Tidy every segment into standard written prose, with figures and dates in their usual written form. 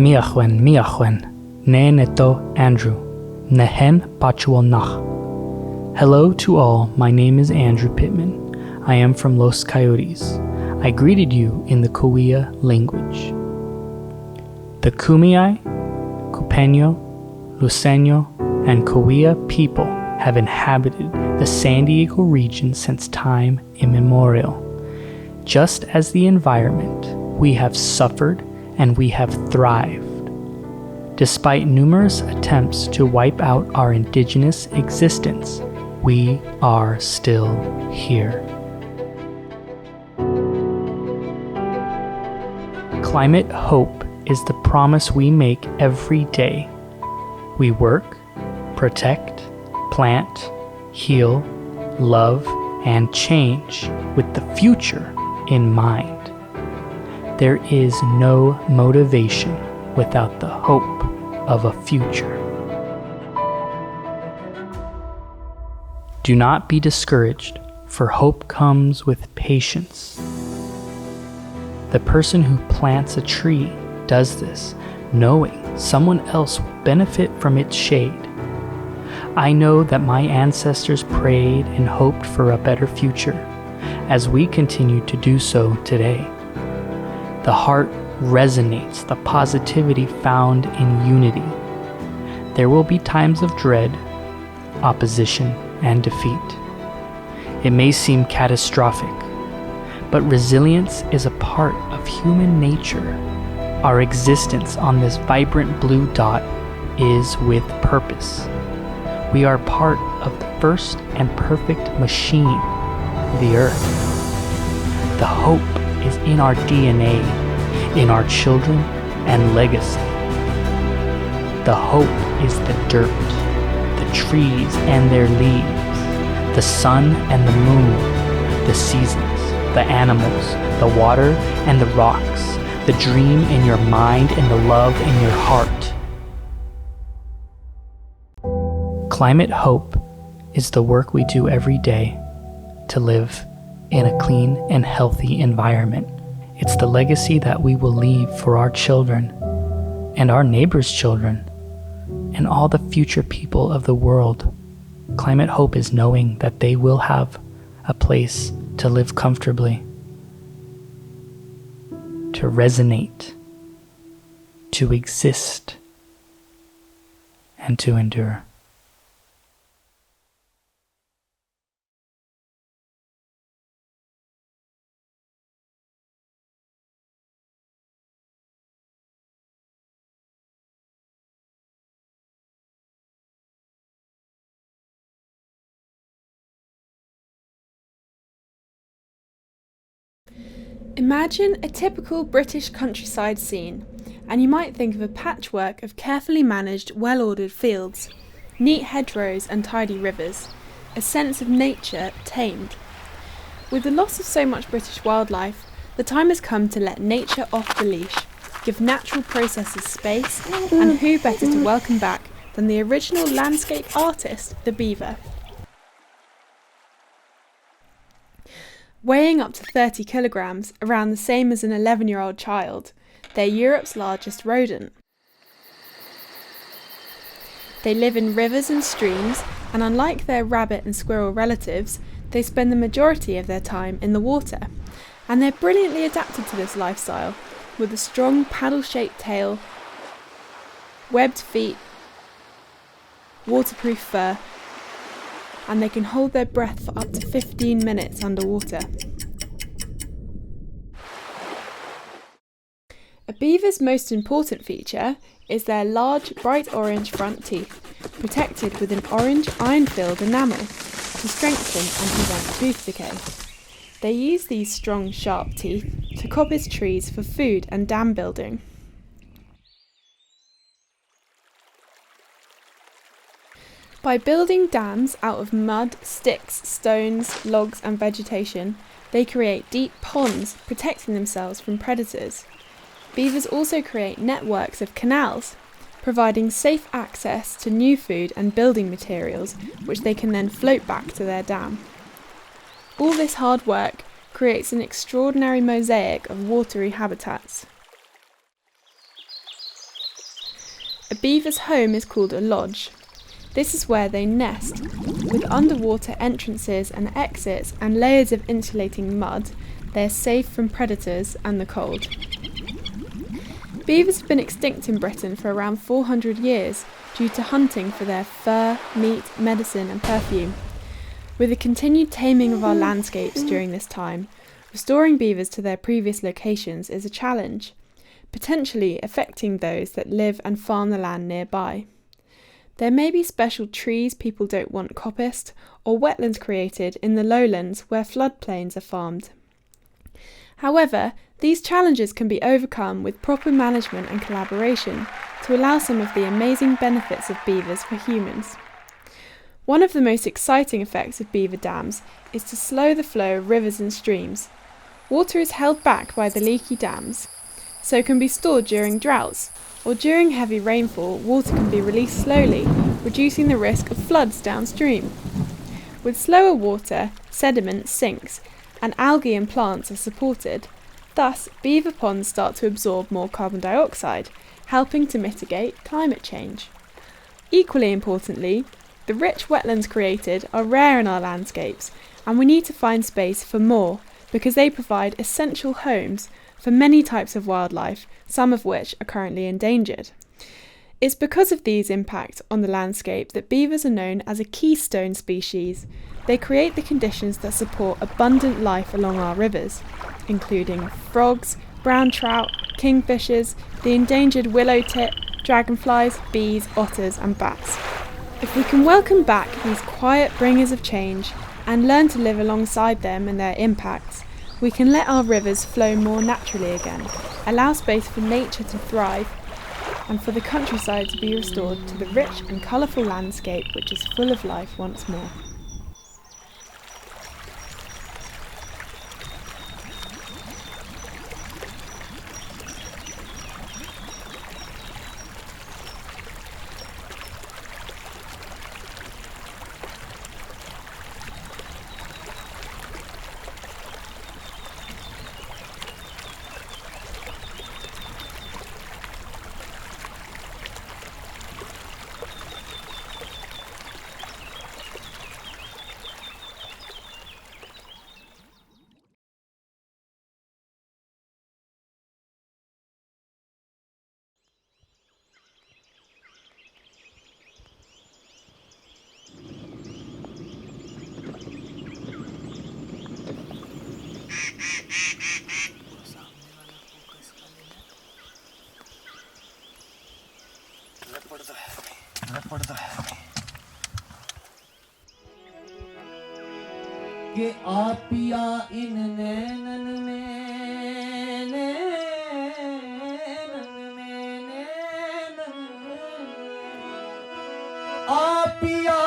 miachwen, ne neto Andrew, nehen pachual nach. Hello to all, my name is Andrew Pittman. I am from Los Coyotes. I greeted you in the Cahuilla language. The Kumeyaay, Cupeño, Luiseno, and Cahuilla people have inhabited the San Diego region since time immemorial. Just as the environment, we have suffered and we have thrived. Despite numerous attempts to wipe out our indigenous existence, we are still here. Climate hope is the promise we make every day. We work, protect, plant, heal, love, and change with the future in mind. There is no motivation without the hope of a future. Do not be discouraged, for hope comes with patience. The person who plants a tree does this knowing someone else will benefit from its shade. I know that my ancestors prayed and hoped for a better future, as we continue to do so today. The heart resonates the positivity found in unity. There will be times of dread, opposition, and defeat. It may seem catastrophic, but resilience is a part of human nature. Our existence on this vibrant blue dot is with purpose. We are part of the first and perfect machine, the Earth. The hope is in our DNA, in our children and legacy. The hope is the dirt, the trees and their leaves, the sun and the moon, the seasons, the animals, the water and the rocks, the dream in your mind and the love in your heart. Climate hope is the work we do every day to live in a clean and healthy environment. It's the legacy that we will leave for our children and our neighbors' children and all the future people of the world. Climate hope is knowing that they will have a place to live comfortably, to resonate, to exist, and to endure. Imagine a typical British countryside scene, and you might think of a patchwork of carefully managed, well-ordered fields, neat hedgerows and tidy rivers, a sense of nature tamed. With the loss of so much British wildlife, the time has come to let nature off the leash, give natural processes space, and who better to welcome back than the original landscape artist, the beaver. Weighing up to 30 kilograms, around the same as an 11-year-old child, they're Europe's largest rodent. They live in rivers and streams, and unlike their rabbit and squirrel relatives, they spend the majority of their time in the water. And they're brilliantly adapted to this lifestyle, with a strong paddle-shaped tail, webbed feet, waterproof fur, and they can hold their breath for up to 15 minutes underwater. A beaver's most important feature is their large, bright orange front teeth, protected with an orange iron-filled enamel to strengthen and prevent tooth decay. They use these strong, sharp teeth to coppice trees for food and dam building. By building dams out of mud, sticks, stones, logs and vegetation, they create deep ponds, protecting themselves from predators. Beavers also create networks of canals, providing safe access to new food and building materials, which they can then float back to their dam. All this hard work creates an extraordinary mosaic of watery habitats. beaver's home is called a lodge. This is where they nest. With underwater entrances and exits and layers of insulating mud, they are safe from predators and the cold. Beavers have been extinct in Britain for around 400 years due to hunting for their fur, meat, medicine and perfume. With the continued taming of our landscapes during this time, restoring beavers to their previous locations is a challenge, potentially affecting those that live and farm the land nearby. There may be special trees people don't want coppiced, or wetlands created in the lowlands where floodplains are farmed. However, these challenges can be overcome with proper management and collaboration to allow some of the amazing benefits of beavers for humans. One of the most exciting effects of beaver dams is to slow the flow of rivers and streams. Water is held back by the leaky dams, so can be stored during droughts, or during heavy rainfall, water can be released slowly, reducing the risk of floods downstream. With slower water, sediment sinks, and algae and plants are supported. Thus, beaver ponds start to absorb more carbon dioxide, helping to mitigate climate change. Equally importantly, the rich wetlands created are rare in our landscapes, and we need to find space for more, because they provide essential homes for many types of wildlife, some of which are currently endangered. It's because of these impacts on the landscape that beavers are known as a keystone species. They create the conditions that support abundant life along our rivers, including frogs, brown trout, kingfishers, the endangered willow tit, dragonflies, bees, otters and bats. If we can welcome back these quiet bringers of change and learn to live alongside them and their impacts, we can let our rivers flow more naturally again, allow space for nature to thrive, and for the countryside to be restored to the rich and colourful landscape which is full of life once more. कि आ पिया इन नैनन में नैनन आ पिया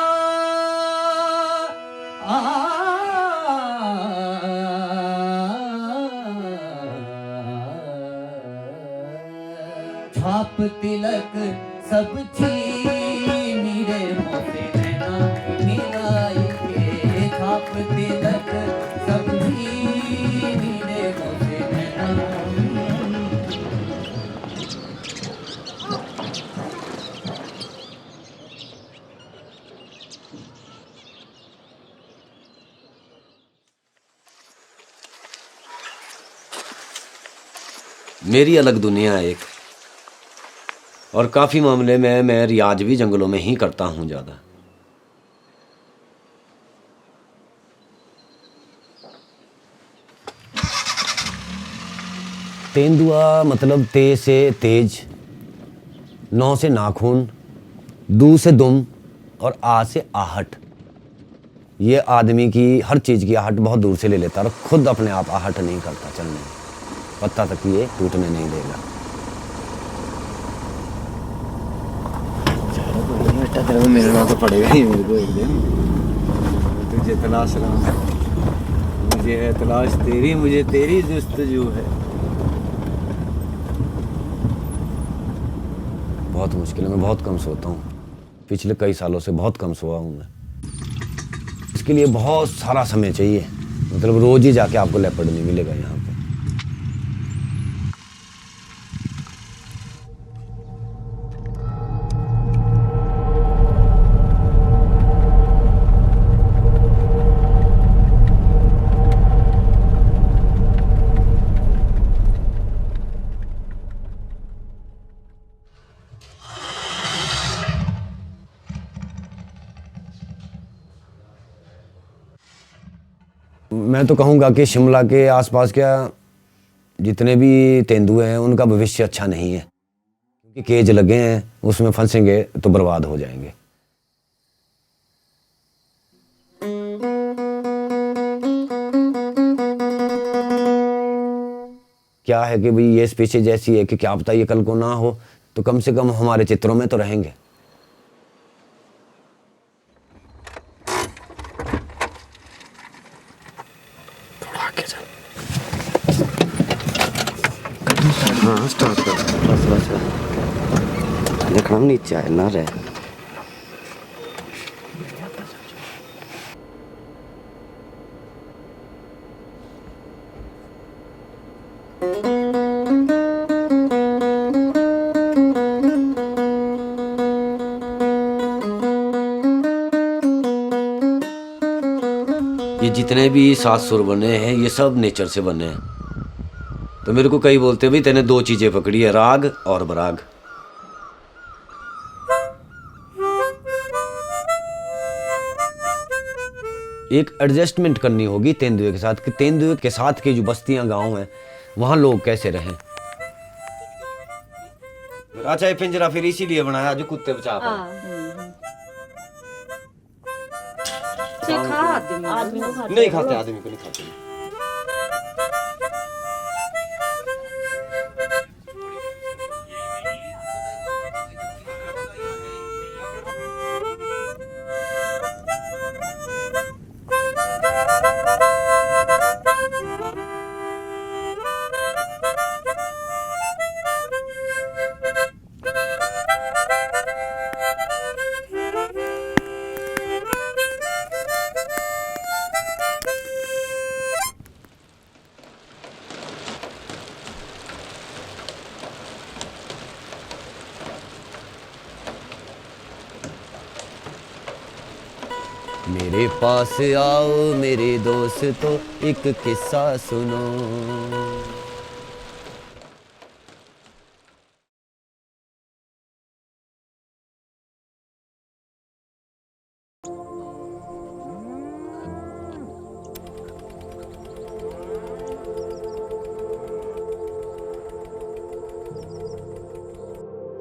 छाप तिलक सब थी मेरे मोते नैना मिलाई के छाप तिलक सब थी मेरे मोते नैना। मेरी अलग दुनिया एक, और काफ़ी मामले में मैं रियाज भी जंगलों में ही करता हूँ ज़्यादा। तेंदुआ मतलब ते से तेज, नौ से नाखून, दू से दुम और आ से आहट। ये आदमी की हर चीज़ की आहट बहुत दूर से ले लेता और खुद अपने आप आहट नहीं करता चलने में, पत्ता तक ये टूटने नहीं देगा। तेरे को मिलना तो पड़ेगा ही मेरे को एक दिन। तुझे तलाश रहा हूँ, मुझे है तलाश तेरी, मुझे तेरी जुस्तजू है। बहुत मुश्किल है, मैं बहुत कम सोता हूँ, पिछले कई सालों से बहुत कम सोया हूँ मैं। इसके लिए बहुत सारा समय चाहिए, मतलब रोज ही जाके आपको लेपर्ड नहीं मिलेगा यहाँ पे। मैं तो कहूँगा कि शिमला के आसपास क्या जितने भी तेंदुए हैं उनका भविष्य अच्छा नहीं है, क्योंकि केज लगे हैं, उसमें फंसेंगे तो बर्बाद हो जाएंगे। क्या है कि भाई ये स्पीशीज ऐसी है कि क्या पता ये कल को ना हो, तो कम से कम हमारे चित्रों में तो रहेंगे। हाँ स्टार्ट कर बस देखना नीचे आए ना रहे। ये जितने भी 7 सुर बने हैं ये सब नेचर से बने हैं। तो मेरे को कई बोलते हैं भाई तेने 2 चीजें पकड़ी है, राग और बराग। एक एडजस्टमेंट करनी होगी तेंदुए के साथ कि तेंदुए के साथ की जो बस्तियां गांव हैं वहां लोग कैसे रहें। अच्छा ये पिंजरा फिर इसीलिए बनाया जो कुत्ते बचा पाए। नहीं खाते, आदमी को नहीं खाते। मेरे पास आओ मेरे दोस्तों एक किस्सा सुनो।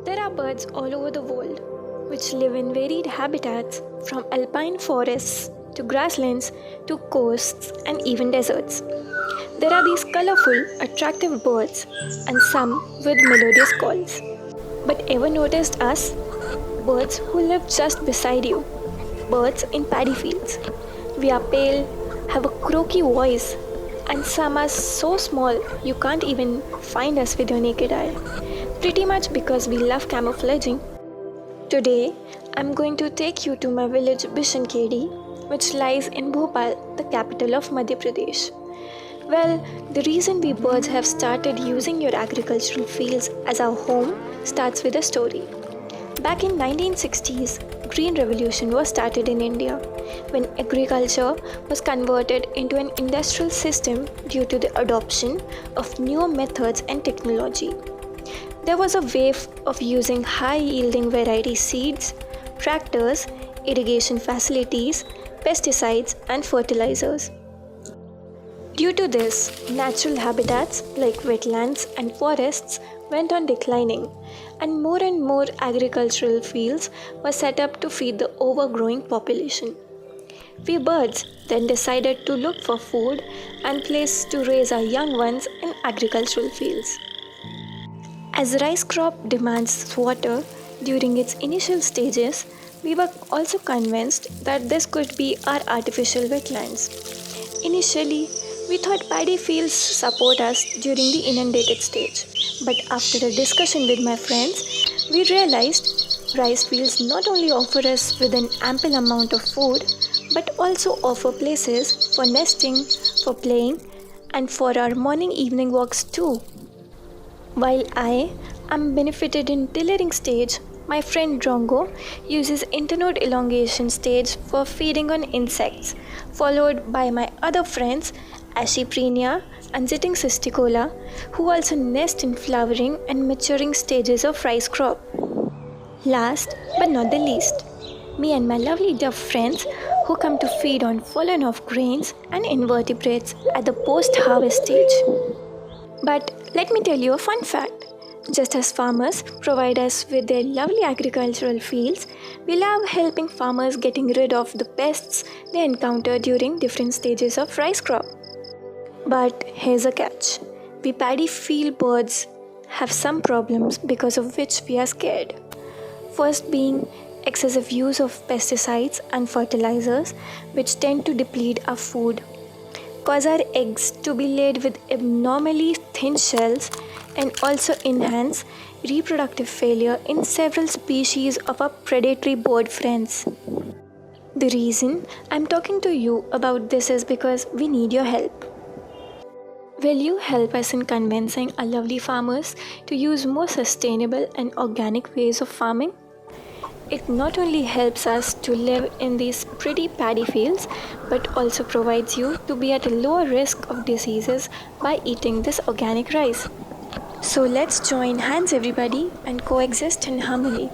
There are birds all over the world which live in varied habitats, from alpine forests to grasslands to coasts and even deserts. There are these colorful, attractive birds and some with melodious calls. But ever noticed us? Birds who live just beside you. Birds in paddy fields. We are pale, have a croaky voice, and some are so small you can't even find us with your naked eye. Pretty much because we love camouflaging. Today, I'm going to take you to my village Bishankedi, which lies in Bhopal, the capital of Madhya Pradesh. Well, the reason we birds have started using your agricultural fields as our home starts with a story. Back in 1960s, Green Revolution was started in India when agriculture was converted into an industrial system due to the adoption of newer methods and technology. There was a wave of using high-yielding variety seeds, tractors, irrigation facilities, pesticides, and fertilizers. Due to this, natural habitats like wetlands and forests went on declining, and more agricultural fields were set up to feed the overgrowing population. We birds then decided to look for food and place to raise our young ones in agricultural fields. As rice crop demands water during its initial stages, we were also convinced that this could be our artificial wetlands. Initially, we thought paddy fields support us during the inundated stage, but after a discussion with my friends, we realized rice fields not only offer us with an ample amount of food, but also offer places for nesting, for playing, and for our morning-evening walks too. While I am benefited in tillering stage, my friend Drongo uses internode elongation stage for feeding on insects, followed by my other friends Ashiprinia and Zitting cysticola, who also nest in flowering and maturing stages of rice crop. Last but not the least, me and my lovely dove friends who come to feed on fallen off grains and invertebrates at the post-harvest stage. But let me tell you a fun fact. Just as farmers provide us with their lovely agricultural fields, we love helping farmers getting rid of the pests they encounter during different stages of rice crop. But here's a catch. We paddy field birds have some problems because of which we are scared. First being excessive use of pesticides and fertilizers, which tend to deplete our food, cause our eggs to be laid with abnormally thin shells, and also enhance reproductive failure in several species of our predatory bird friends. The reason I'm talking to you about this is because we need your help. Will you help us in convincing our lovely farmers to use more sustainable and organic ways of farming? It not only helps us to live in these pretty paddy fields, but also provides you to be at a lower risk of diseases by eating this organic rice. So let's join hands everybody and coexist in harmony.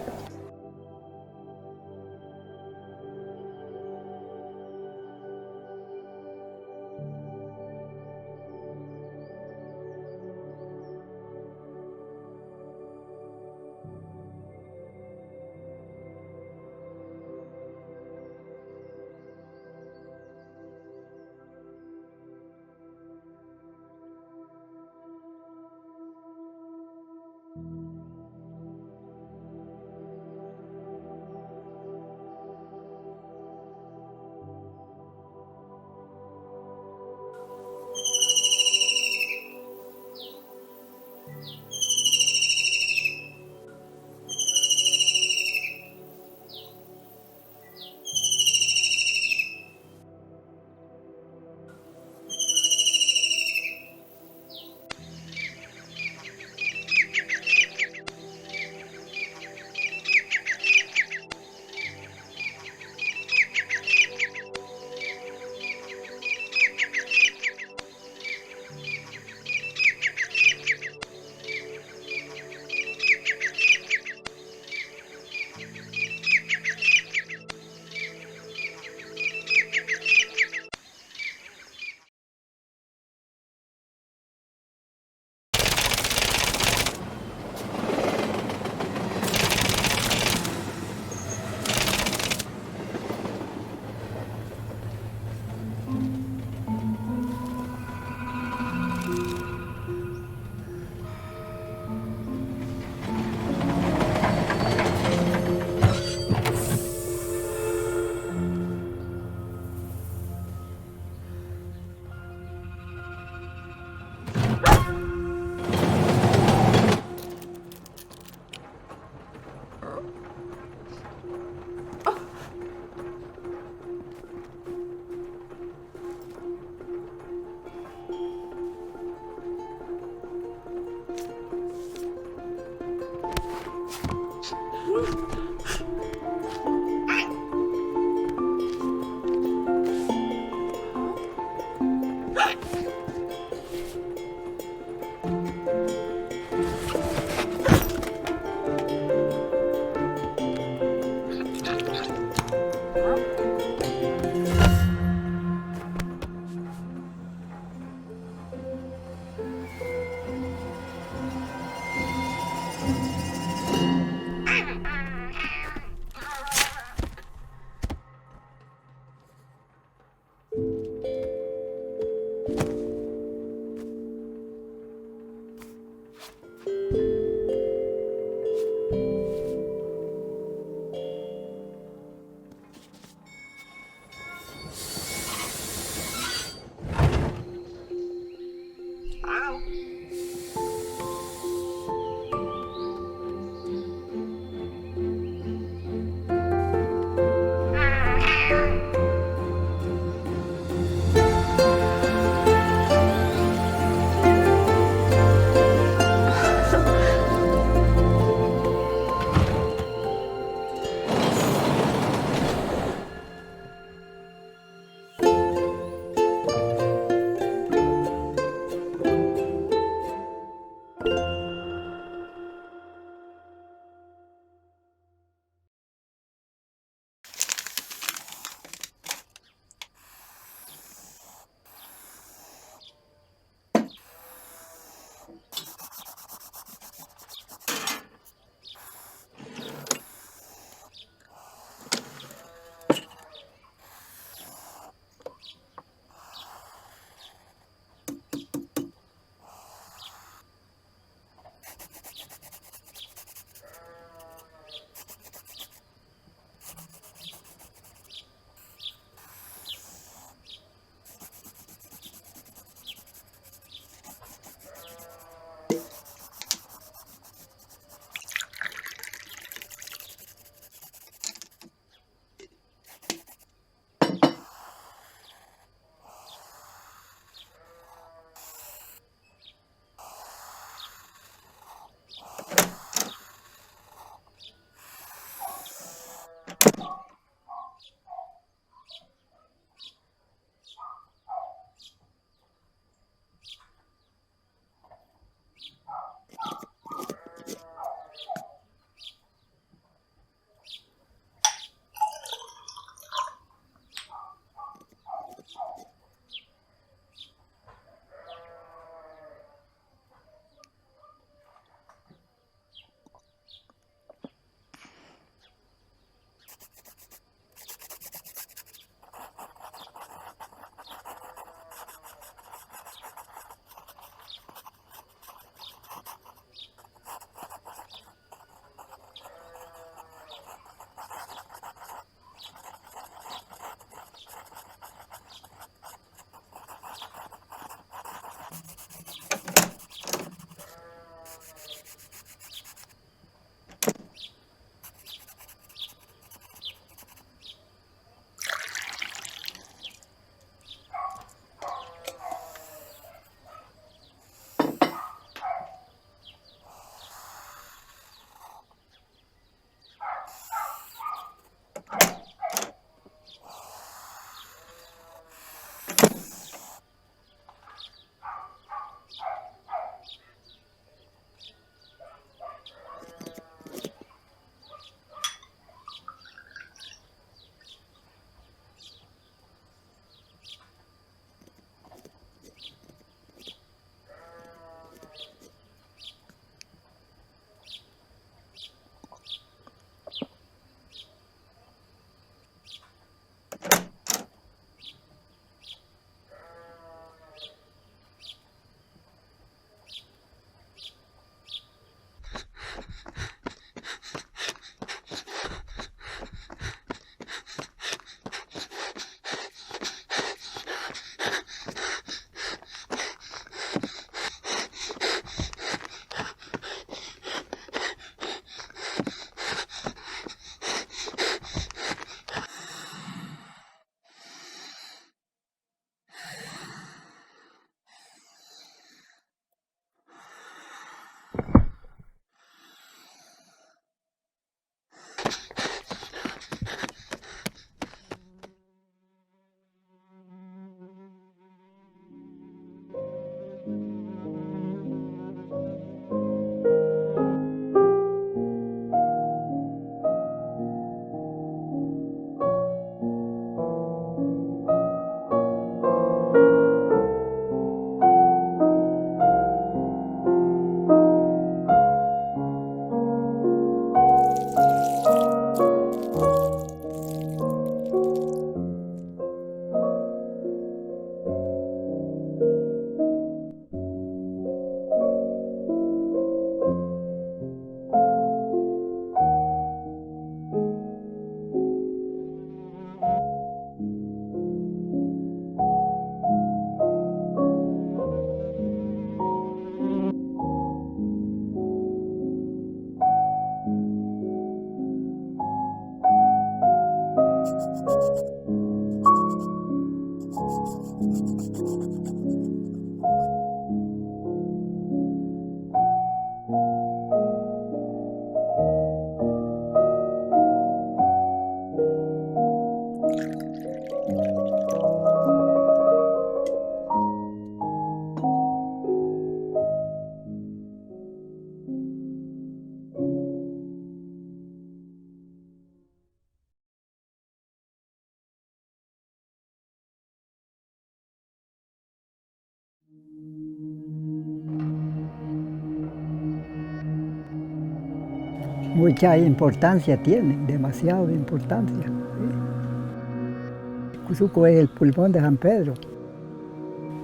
mucha importancia tienen, demasiada importancia. ¿Sí? Cuzuco es el pulmón de San Pedro.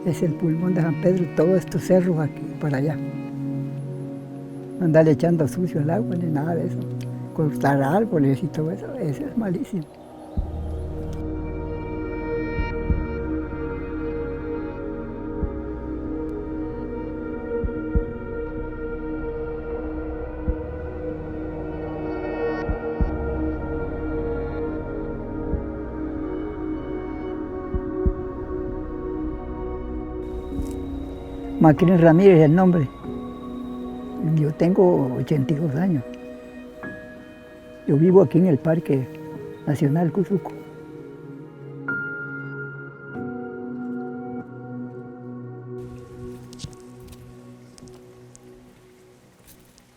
Es el pulmón de San Pedro, todos estos cerros aquí para allá. No andarle echando sucio al agua ni nada de eso. Cortar árboles y todo eso es malísimo. Maquín Ramírez es el nombre. Yo tengo 82 años. Yo vivo aquí en el Parque Nacional Cuzuco.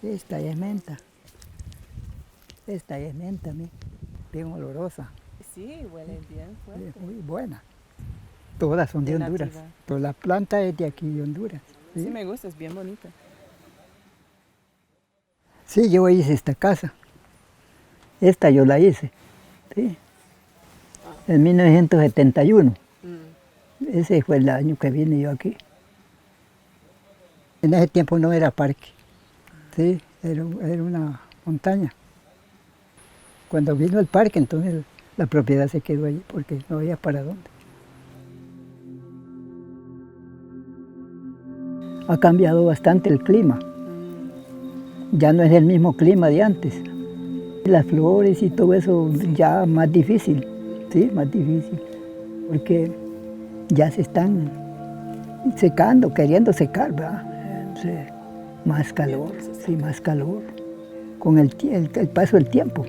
Esta es menta. Esta es menta, bien olorosa. Sí, huele bien fuerte. Es muy buena. Todas son de Honduras. Nativa. Toda la planta es de aquí, de Honduras. Sí, me gusta, es bien bonita. Sí, yo hice esta casa. Esta yo la hice. Sí. En 1971. Ese fue el año que vine yo aquí. En ese tiempo no era parque. Sí, era una montaña. Cuando vino el parque, entonces la propiedad se quedó allí porque no había para dónde. Ha cambiado bastante el clima. Ya no es el mismo clima de antes. Las flores y todo eso ya más difícil, sí, más difícil, porque ya se están secando, queriendo secar, ¿verdad? Sí, más calor, sí, más calor, con el paso del tiempo.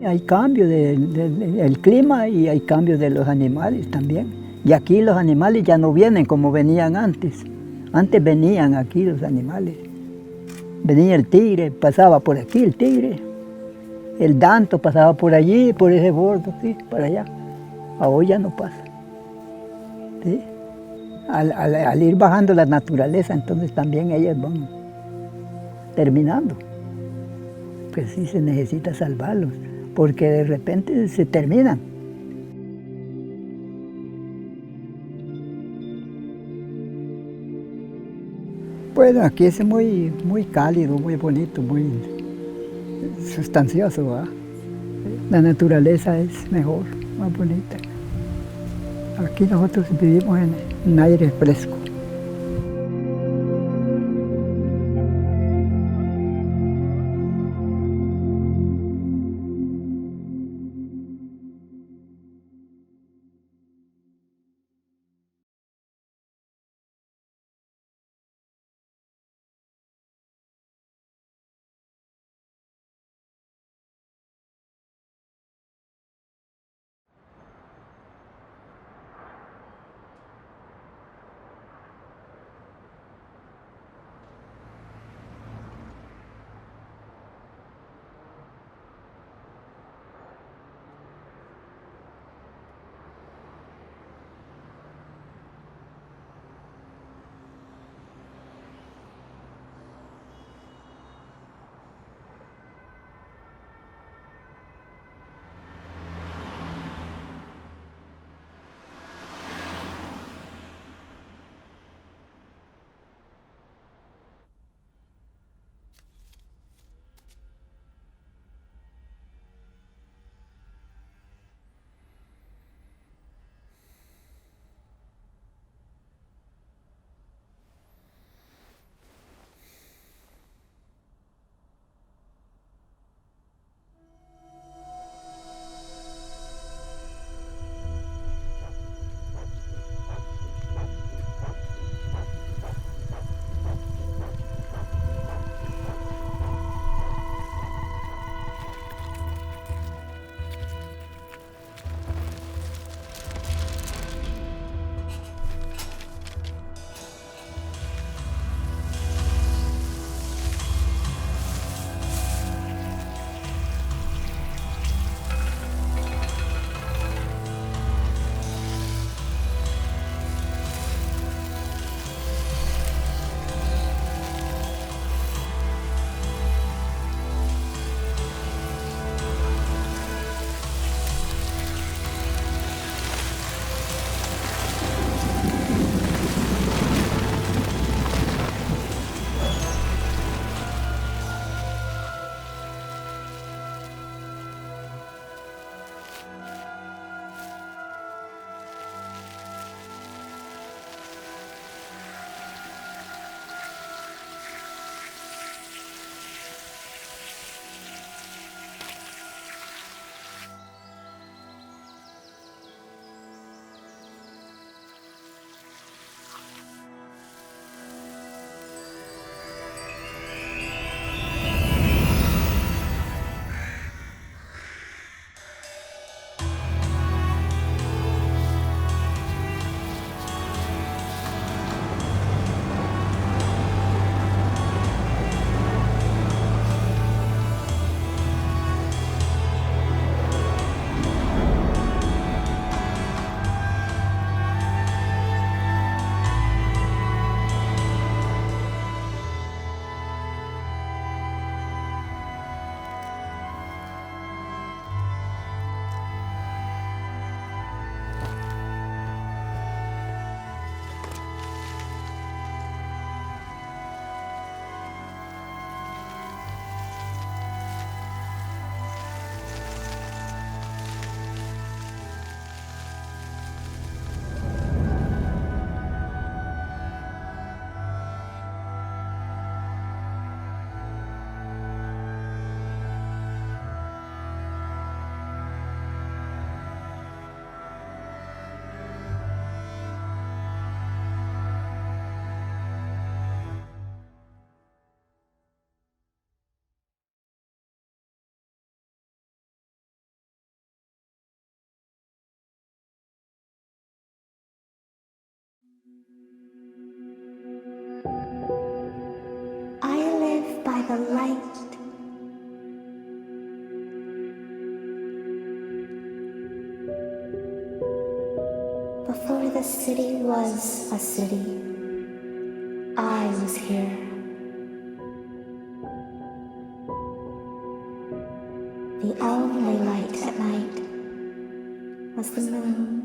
Hay cambio del clima y hay cambio de los animales también. Y aquí los animales ya no vienen como venían antes. Antes venían aquí los animales. Venía el tigre, pasaba por aquí el tigre. El danto pasaba por allí, por ese bordo, sí, para allá. Ahora ya no pasa. ¿Sí? Al ir bajando la naturaleza, entonces también ellas van terminando. Pues sí se necesita salvarlos, porque de repente se terminan. Bueno, aquí es muy cálido, muy bonito, muy sustancioso, ¿verdad? La naturaleza es mejor, más bonita. Aquí nosotros vivimos en aire fresco. I live by the light. Before the city was a city, I was here. The only light at night was the moon.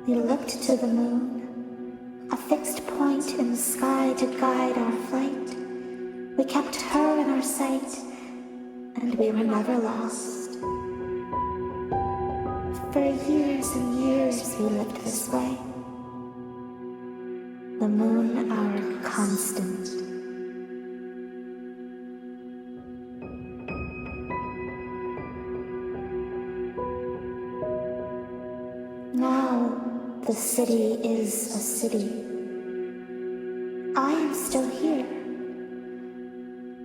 We looked to the moon, a fixed point in the sky to guide our flight. We kept her in our sight, and we were never lost. For years and years we lived this way. The moon our constant. Now the city is a city. I am still here,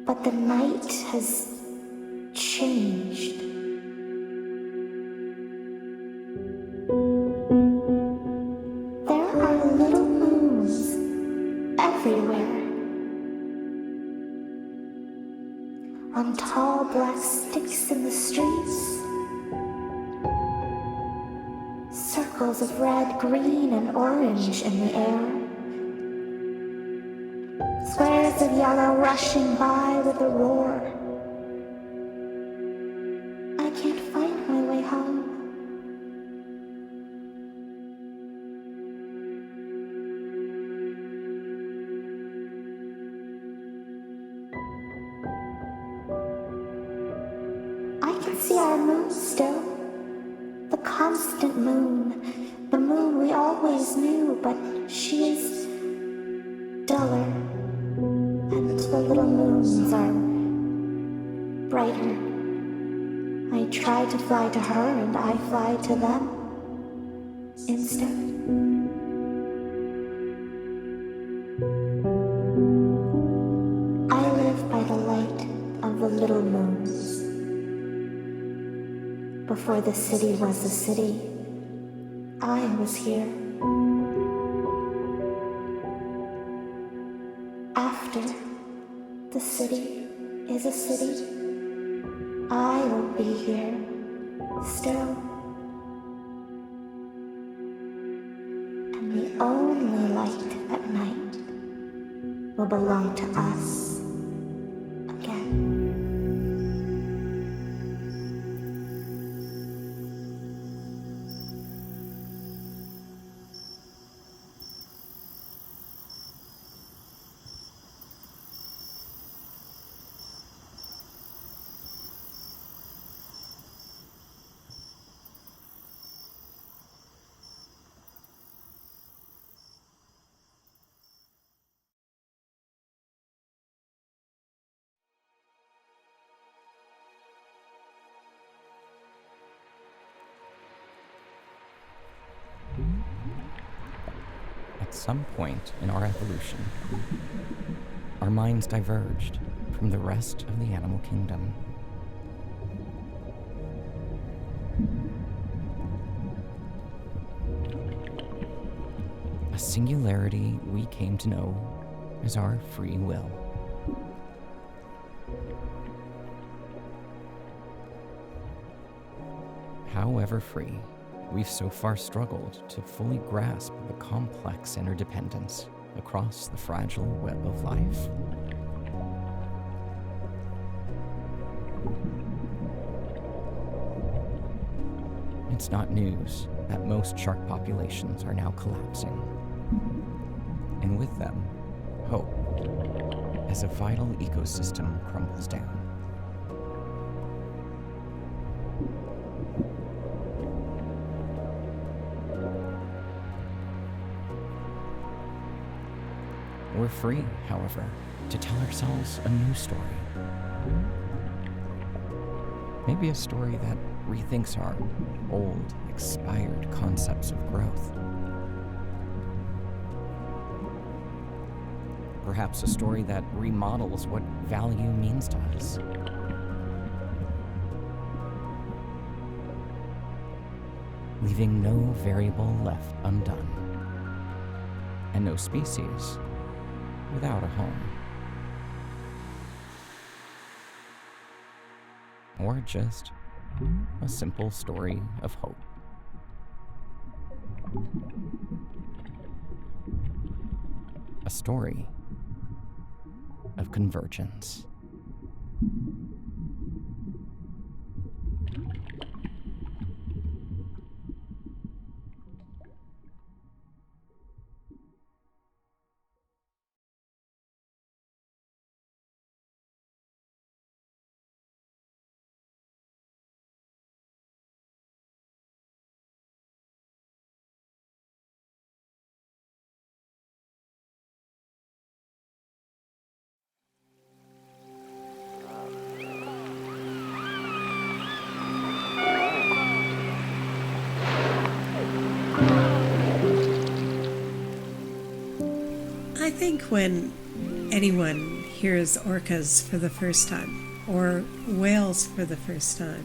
but the night has changed. There are little moons everywhere. On tall black sticks in the streets. Circles of red, green, and orange in the air. Squares of yellow rushing by with a roar. I can't find my way home. I can see our moon still. The constant moon, the moon we always knew, but she is duller, and the little moons are brighter. I try to fly to her, and I fly to them instead. I live by the light of the little moons. Before the city was a city, I was here. After the city is a city, I will be here still. And the only light at night will belong to us again. At some point in our evolution, our minds diverged from the rest of the animal kingdom. A singularity we came to know as our free will. However free, we've so far struggled to fully grasp the complex interdependence across the fragile web of life. It's not news that most shark populations are now collapsing, and with them, hope, as a vital ecosystem crumbles down. We're free, however, to tell ourselves a new story. Maybe a story that rethinks our old, expired concepts of growth. Perhaps a story that remodels what value means to us. leaving no variable left undone, and no species without a home. Or just a simple story of hope. A story of convergence. I think when anyone hears orcas for the first time, or whales for the first time,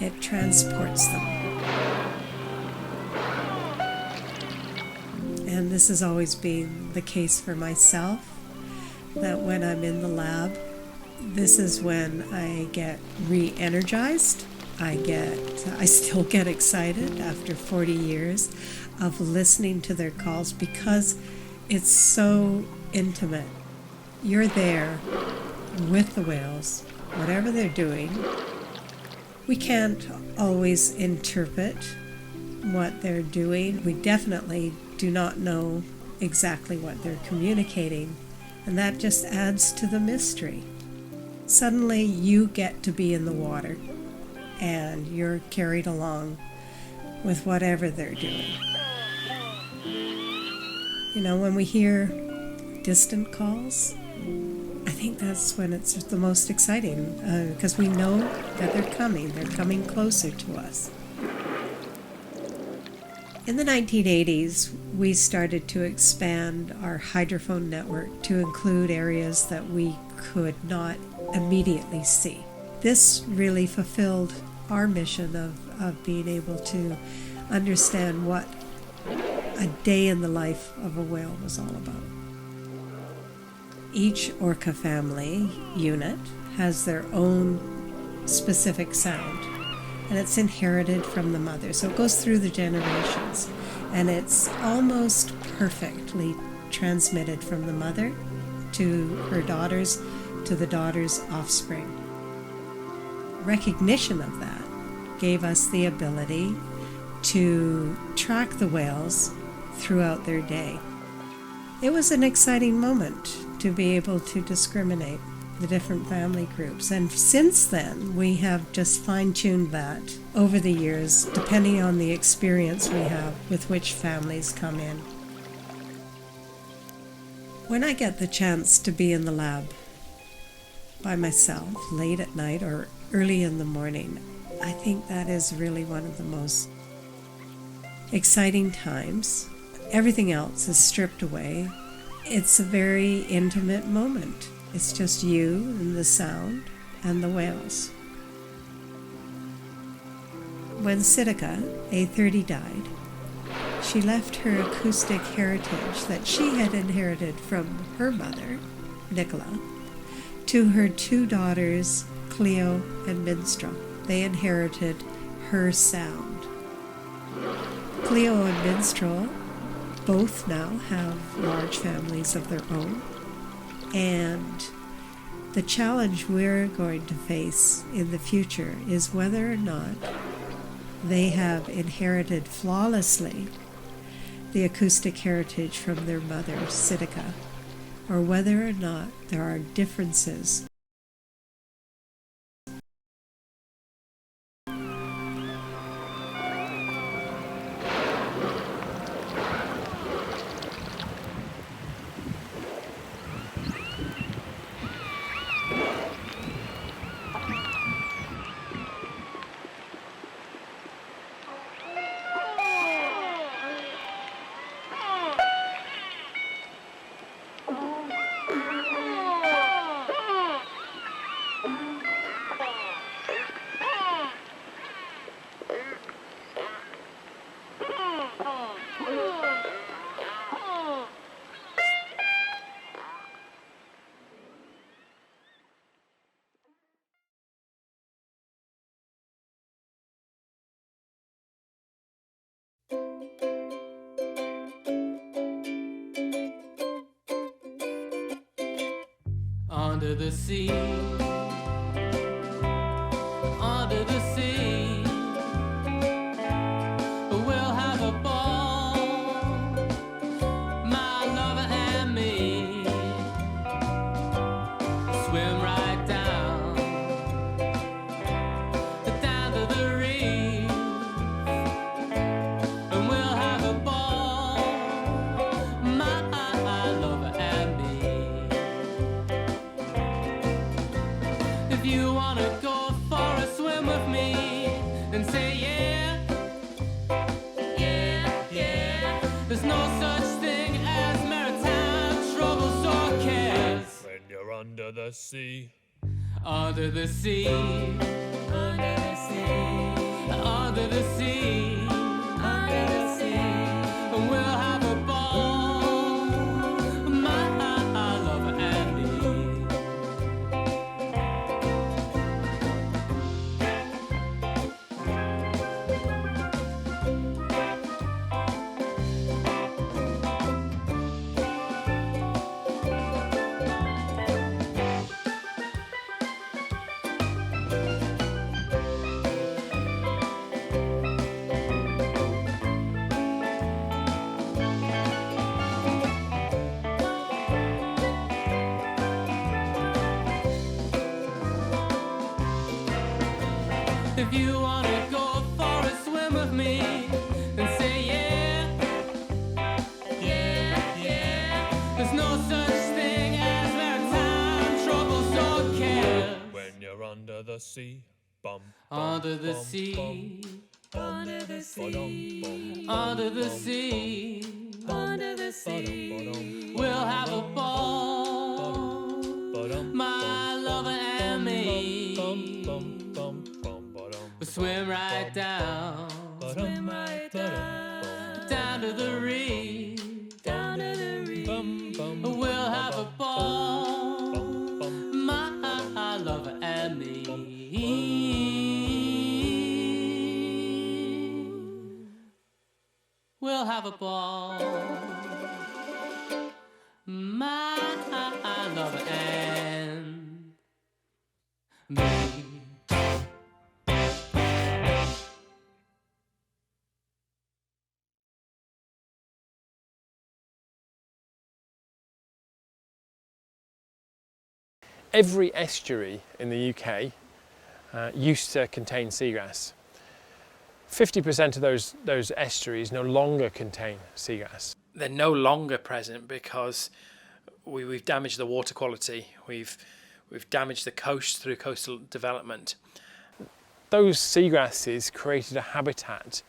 it transports them. And this has always been the case for myself, that when I'm in the lab, this is when I get re-energized. I still get excited after 40 years of listening to their calls because it's so intimate. You're there with the whales, whatever they're doing. We can't always interpret what they're doing. We definitely do not know exactly what they're communicating, and that just adds to the mystery. Suddenly you get to be in the water, and you're carried along with whatever they're doing. You know, when we hear distant calls, I think that's when it's the most exciting, because we know that they're coming closer to us. In the 1980s, we started to expand our hydrophone network to include areas that we could not immediately see. This really fulfilled our mission of being able to understand what a day in the life of a whale was all about. Each orca family unit has their own specific sound, and it's inherited from the mother, so it goes through the generations, and it's almost perfectly transmitted from the mother to her daughters, to the daughter's offspring. Recognition of that gave us the ability to track the whales throughout their day. It was an exciting moment to be able to discriminate the different family groups, and since then we have just fine-tuned that over the years depending on the experience we have with which families come in. When I get the chance to be in the lab by myself late at night or early in the morning, I think that is really one of the most exciting times. Everything else is stripped away. It's a very intimate moment. It's just you and the sound and the whales. When Siddika, A30, died, she left her acoustic heritage that she had inherited from her mother, Nicola, to her two daughters, Cleo and Minstrel. They inherited her sound. Cleo and Minstrel both now have large families of their own, and the challenge we're going to face in the future is whether or not they have inherited flawlessly the acoustic heritage from their mother, Siddika, or whether or not there are differences. under the sea, under the sea. We'll have a ball, my lover and me. Swim right down to the reef, and we'll have a ball, my lover and me. If you wanna go for a swim with me, then say yeah, yeah, yeah. There's no such thing as maritime troubles or cares when you're under the sea. Under the sea, under the sea, under the sea, under the sea. And we'll have a ball, my lover and me. If you wanna go for a swim with me, then say yeah, yeah, yeah. There's no such thing as maritime troubles or cares when you're under the sea. Under the sea, under the sea, under the sea, under the sea. We'll have a ball, my lover and me. We'll swim right down, down to the reef, down to the reef. We'll have a ball, my lover and me. We'll have a ball, my lover and me. Every estuary in the UK used to contain seagrass. 50% of those estuaries no longer contain seagrass. They're no longer present because we've damaged the water quality. We've damaged the coast through coastal development. Those seagrasses created a habitat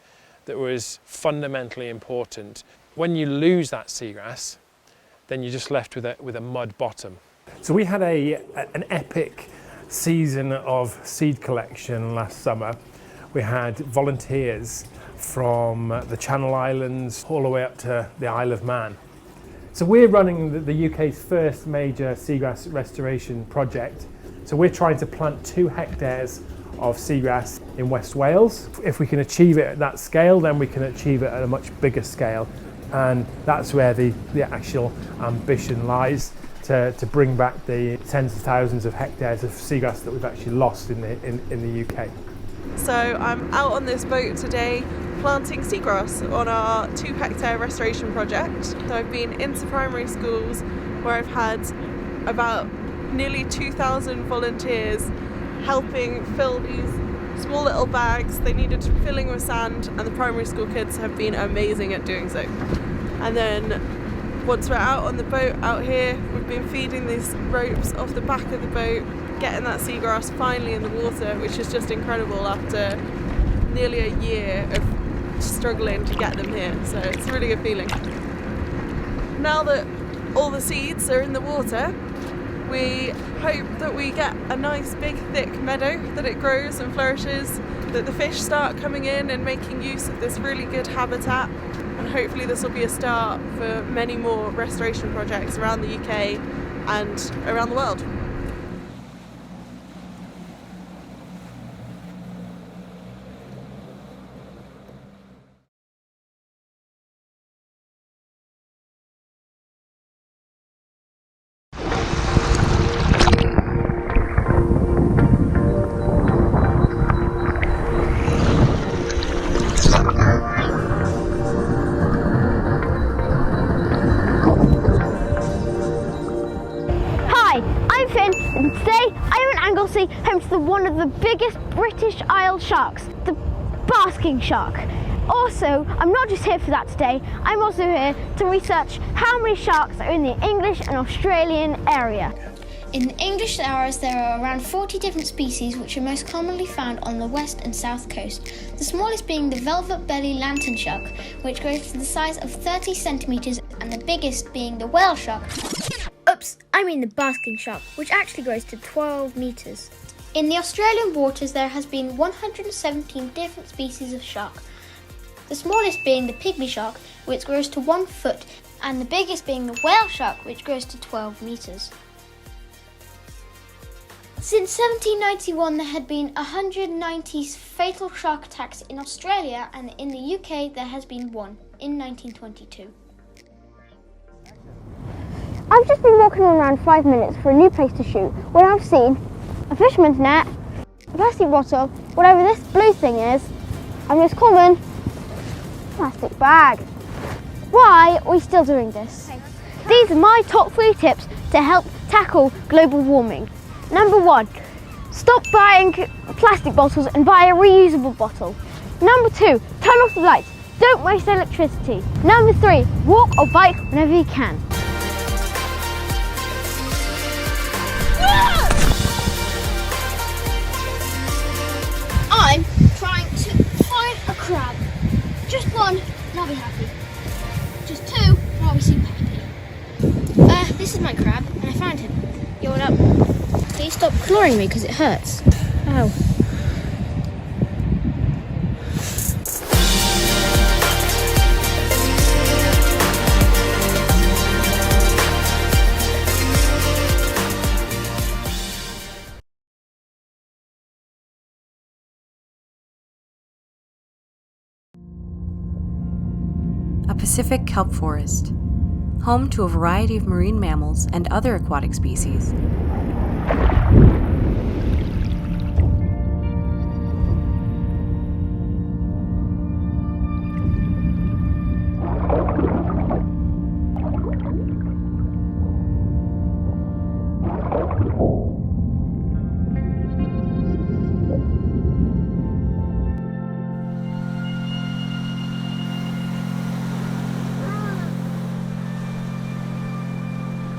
that was fundamentally important. When you lose that seagrass, then you're just left with a mud bottom. So we had an epic season of seed collection last summer. We had volunteers from the Channel Islands all the way up to the Isle of Man. So we're running the UK's first major seagrass restoration project. So we're trying to plant 2 hectares of seagrass in West Wales. If we can achieve it at that scale, then we can achieve it at a much bigger scale. And that's where the actual ambition lies. To bring back the tens of thousands of hectares of seagrass that we've actually lost in the UK. So I'm out on this boat today planting seagrass on our 2 hectare restoration project. So I've been into primary schools where I've had about nearly 2,000 volunteers helping fill these small little bags. They needed filling with sand, and the primary school kids have been amazing at doing so. And then once we're out on the boat out here, we've been feeding these ropes off the back of the boat, getting that seagrass finally in the water, which is just incredible after nearly a year of struggling to get them here. So it's a really good feeling. Now that all the seeds are in the water, we hope that we get a nice big thick meadow, that it grows and flourishes, that the fish start coming in and making use of this really good habitat. And hopefully this will be a start for many more restoration projects around the UK and around the world. one of the biggest British Isle sharks, the basking shark. Also, I'm not just here for that today, I'm also here to research how many sharks are in the English and Australian area. In the English areas, there are around 40 different species which are most commonly found on the west and south coast. The smallest being the velvet belly lantern shark, which grows to the size of 30 centimetres, and the biggest being the whale shark. Oops, I mean the basking shark, which actually grows to 12 metres. In the Australian waters, there has been 117 different species of shark. The smallest being the pygmy shark, which grows to 1 foot, and the biggest being the whale shark, which grows to 12 metres. Since 1791, there had been 190 fatal shark attacks in Australia, and in the UK there has been one in 1922. I've just been walking around 5 minutes for a new place to shoot when I've seen a fisherman's net, a plastic bottle, whatever this blue thing is, and this common plastic bag. Why are we still doing this? These are my top 3 tips to help tackle global warming. Number 1, stop buying plastic bottles and buy a reusable bottle. Number 2, turn off the lights. Don't waste electricity. Number 3, walk or bike whenever you can. I'm trying to find a crab. Just one, and I'll be happy. Just 2, and I'll be super happy. This is my crab, and I found him. Yo, what up? Please stop clawing me because it hurts. Ow. A Pacific kelp forest, home to a variety of marine mammals and other aquatic species.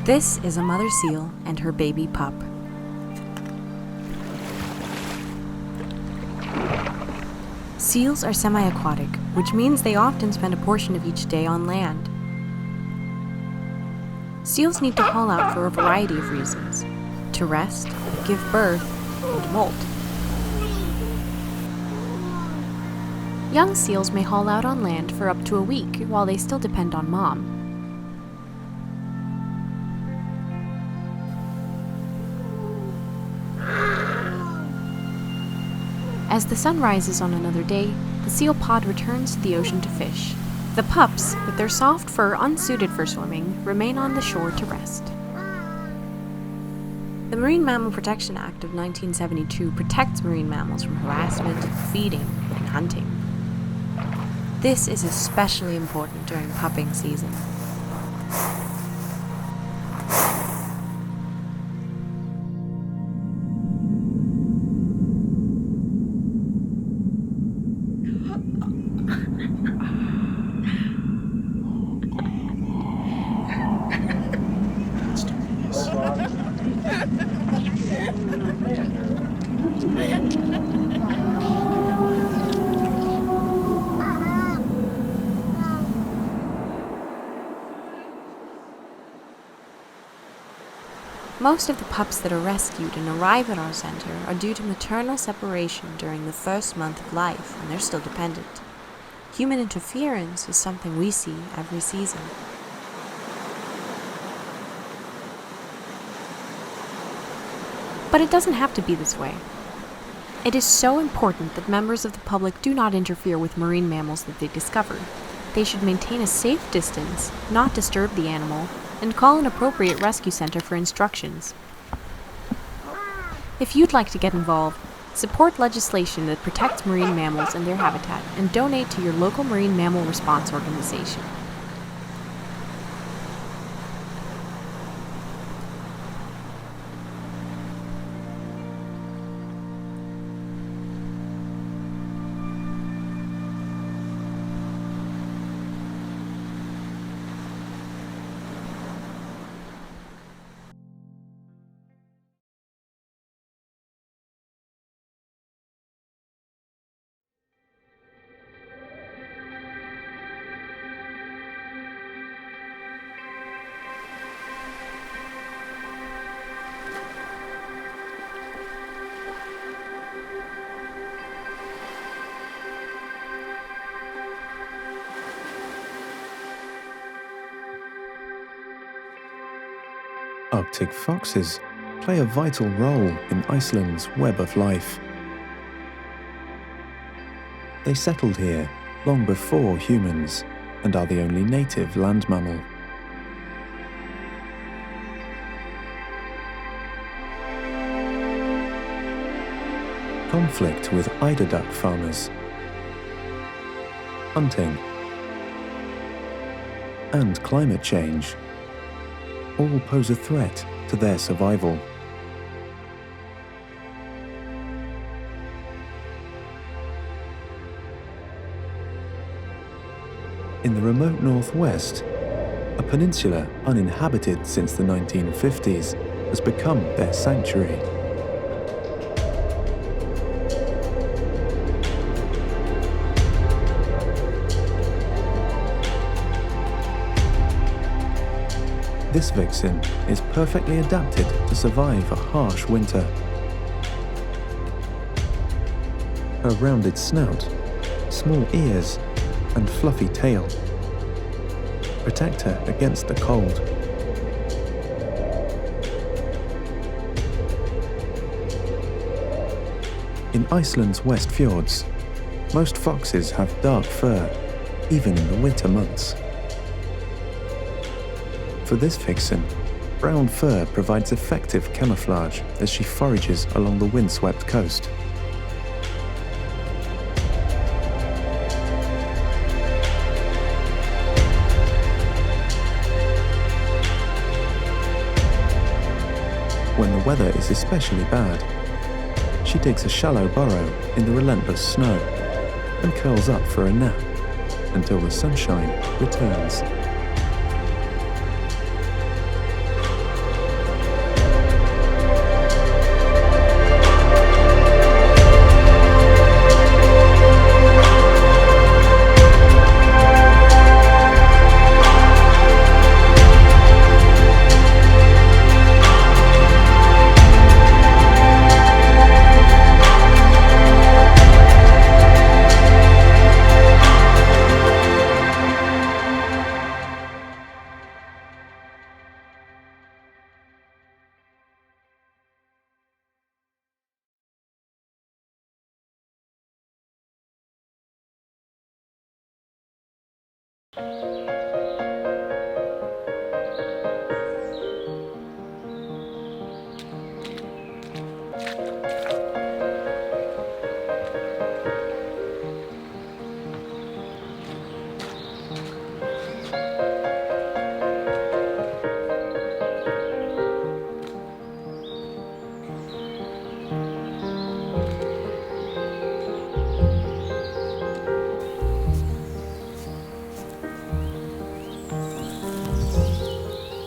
This is a mother seal and her baby pup. Seals are semi-aquatic, which means they often spend a portion of each day on land. Seals need to haul out for a variety of reasons: to rest, give birth, and molt. Young seals may haul out on land for up to a week while they still depend on mom. As the sun rises on another day, the seal pod returns to the ocean to fish. The pups, with their soft fur unsuited for swimming, remain on the shore to rest. The Marine Mammal Protection Act of 1972 protects marine mammals from harassment, feeding, and hunting. This is especially important during pupping season. Most of the pups that are rescued and arrive at our center are due to maternal separation during the first month of life, and they're still dependent. Human interference is something we see every season. But it doesn't have to be this way. It is so important that members of the public do not interfere with marine mammals that they discover. They should maintain a safe distance, not disturb the animal, and call an appropriate rescue center for instructions. If you'd like to get involved, support legislation that protects marine mammals and their habitat, and donate to your local marine mammal response organization. Arctic foxes play a vital role in Iceland's web of life. They settled here long before humans and are the only native land mammal. Conflict with eider duck farmers, hunting, and climate change all pose a threat to their survival. In the remote northwest, a peninsula uninhabited since the 1950s has become their sanctuary. This vixen is perfectly adapted to survive a harsh winter. Her rounded snout, small ears, and fluffy tail protect her against the cold. In Iceland's West Fjords, most foxes have dark fur, even in the winter months. For this vixen, brown fur provides effective camouflage as she forages along the windswept coast. When the weather is especially bad, she digs a shallow burrow in the relentless snow and curls up for a nap until the sunshine returns.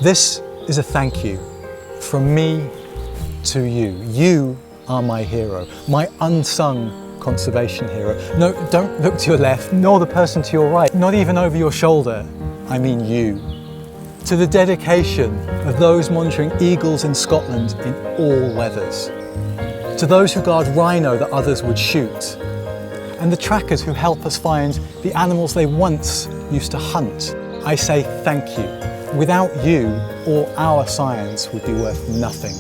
This is a thank you from me to you. You are my hero, my unsung conservation hero. No, don't look to your left, nor the person to your right, not even over your shoulder. I mean you. To the dedication of those monitoring eagles in Scotland in all weathers. To those who guard rhino that others would shoot. And the trackers who help us find the animals they once used to hunt. I say thank you. Without you, all our science would be worth nothing.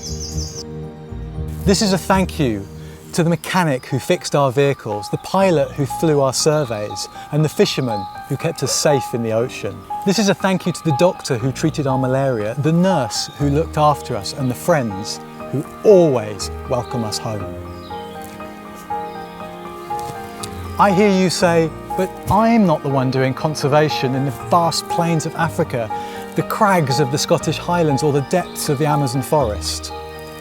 This is a thank you to the mechanic who fixed our vehicles, the pilot who flew our surveys, and the fisherman who kept us safe in the ocean. This is a thank you to the doctor who treated our malaria, the nurse who looked after us, and the friends who always welcome us home. I hear you say, but I'm not the one doing conservation in the vast plains of Africa, the crags of the Scottish Highlands or the depths of the Amazon forest.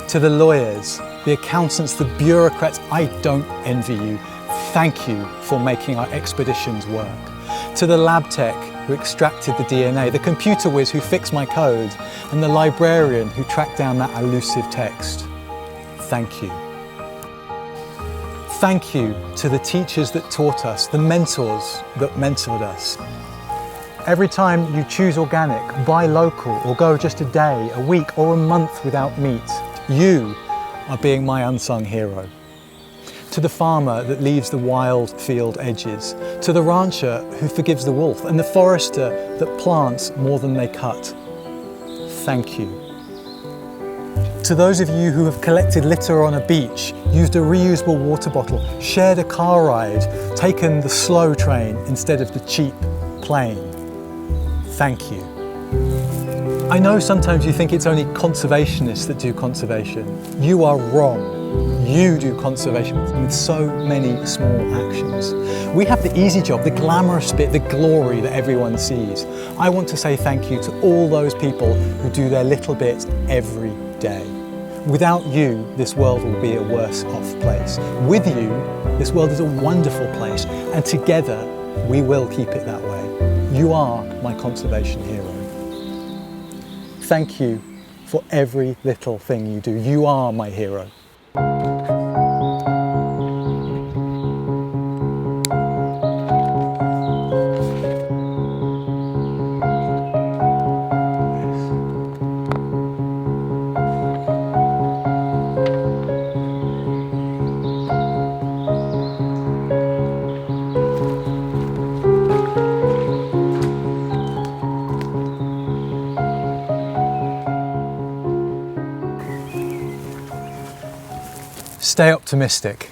To the lawyers, the accountants, the bureaucrats, I don't envy you. Thank you for making our expeditions work. To the lab tech who extracted the DNA, the computer whiz who fixed my code, and the librarian who tracked down that elusive text. Thank you. Thank you to the teachers that taught us, the mentors that mentored us. Every time you choose organic, buy local, or go just a day, a week, or a month without meat, you are being my unsung hero. To the farmer that leaves the wild field edges, to the rancher who forgives the wolf, and the forester that plants more than they cut. Thank you. To those of you who have collected litter on a beach, used a reusable water bottle, shared a car ride, taken the slow train instead of the cheap plane, thank you. I know sometimes you think it's only conservationists that do conservation. You are wrong. You do conservation with so many small actions. We have the easy job, the glamorous bit, the glory that everyone sees. I want to say thank you to all those people who do their little bit every day. Without you, this world will be a worse off place. With you, this world is a wonderful place, and together we will keep it that way. You are my conservation hero. Thank you for every little thing you do. You are my hero. Stay optimistic.